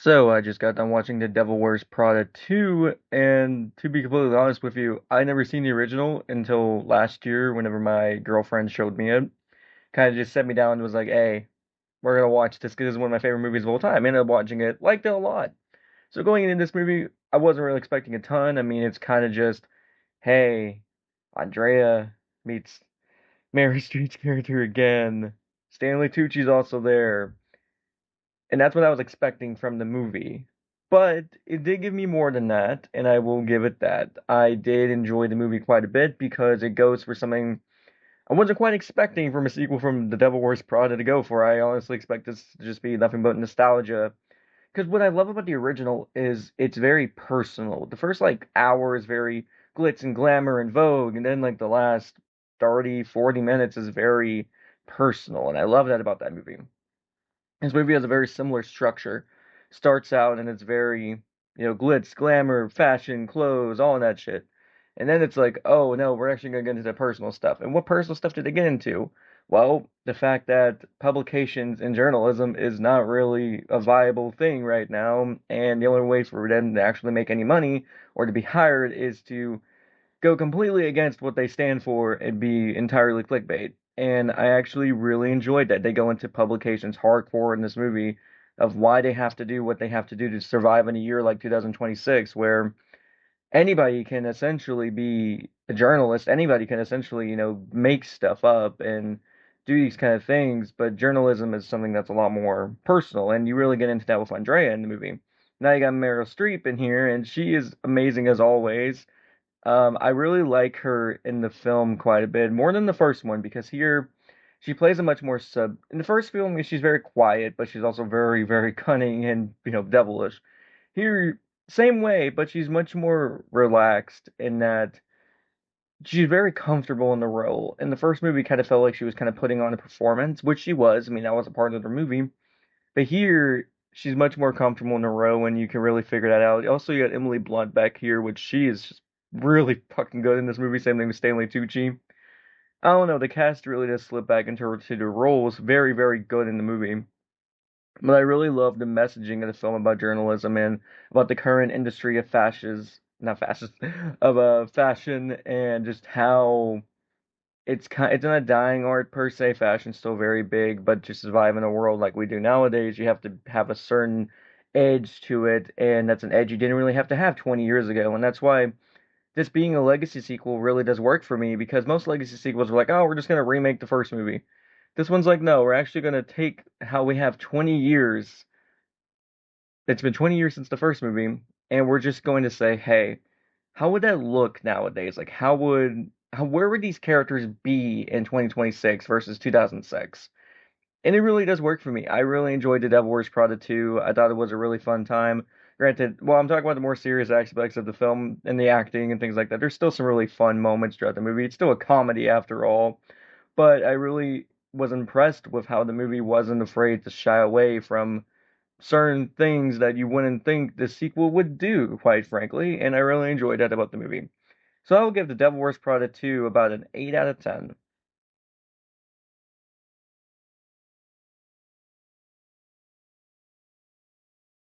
So I just got done watching The Devil Wears Prada 2, and to be completely honest with you, I never seen the original until last year whenever my girlfriend showed me it. Kind of just set me down and was like, hey, we're gonna watch this because it's one of my favorite movies of all time. Ended up watching it, liked it a lot. So going into this movie, I wasn't really expecting a ton. I mean, it's kind of just, hey, Andrea meets Mary Street's character again. Stanley Tucci's also there. And that's what I was expecting from the movie. But it did give me more than that, and I will give it that. I did enjoy the movie quite a bit because it goes for something I wasn't quite expecting from a sequel from The Devil Wears Prada to go for. I honestly expect this to just be nothing but nostalgia. Because what I love about the original is it's very personal. The first like hour is very glitz and glamour and vogue, and then like the last 30, 40 minutes is very personal, and I love that about that movie. This movie has a very similar structure. Starts out and it's very, glitz, glamour, fashion, clothes, all that shit. And then it's like, oh no, we're actually gonna get into the personal stuff. And what personal stuff did they get into? Well, the fact that publications and journalism is not really a viable thing right now, and the only way for them to actually make any money or to be hired is to go completely against what they stand for and be entirely clickbait. And I actually really enjoyed that. They go into publications hardcore in this movie of why they have to do what they have to do to survive in a year like 2026, where anybody can essentially be a journalist. Anybody can essentially, make stuff up and do these kind of things. But journalism is something that's a lot more personal. And you really get into that with Andrea in the movie. Now you got Meryl Streep in here, and she is amazing as always. I really like her in the film quite a bit, more than the first one, because here she plays a much more sub. In the first film, she's very quiet, but she's also very, very cunning and, devilish. Here, same way, but she's much more relaxed in that she's very comfortable in the role. In the first movie, kind of felt like she was kind of putting on a performance, which she was. I mean, that was a part of the movie. But here, she's much more comfortable in the role, and you can really figure that out. Also, you got Emily Blunt back here, which she is just really fucking good in this movie. Same thing with Stanley Tucci. I don't know, the cast really does slip back into to the roles. Very, very good in the movie. But I really love the messaging of the film about journalism and about the current industry of not fascist, of fashion, and just how it's not a dying art per se. Fashion's still very big, but to survive in a world like we do nowadays, you have to have a certain edge to it, and that's an edge you didn't really have to have 20 years ago. And that's why this being a legacy sequel really does work for me because most legacy sequels are like, oh, we're just gonna remake the first movie. This one's like, no, we're actually gonna take how we have 20 years. It's been 20 years since the first movie, and we're just going to say, hey, how would that look nowadays? Like, where would these characters be in 2026 versus 2006? And it really does work for me. I really enjoyed The Devil Wears Prada 2. I thought it was a really fun time. Granted, while I'm talking about the more serious aspects of the film and the acting and things like that, there's still some really fun moments throughout the movie. It's still a comedy after all, but I really was impressed with how the movie wasn't afraid to shy away from certain things that you wouldn't think the sequel would do, quite frankly, and I really enjoyed that about the movie. So I will give The Devil Wears Prada 2 about an 8 out of 10.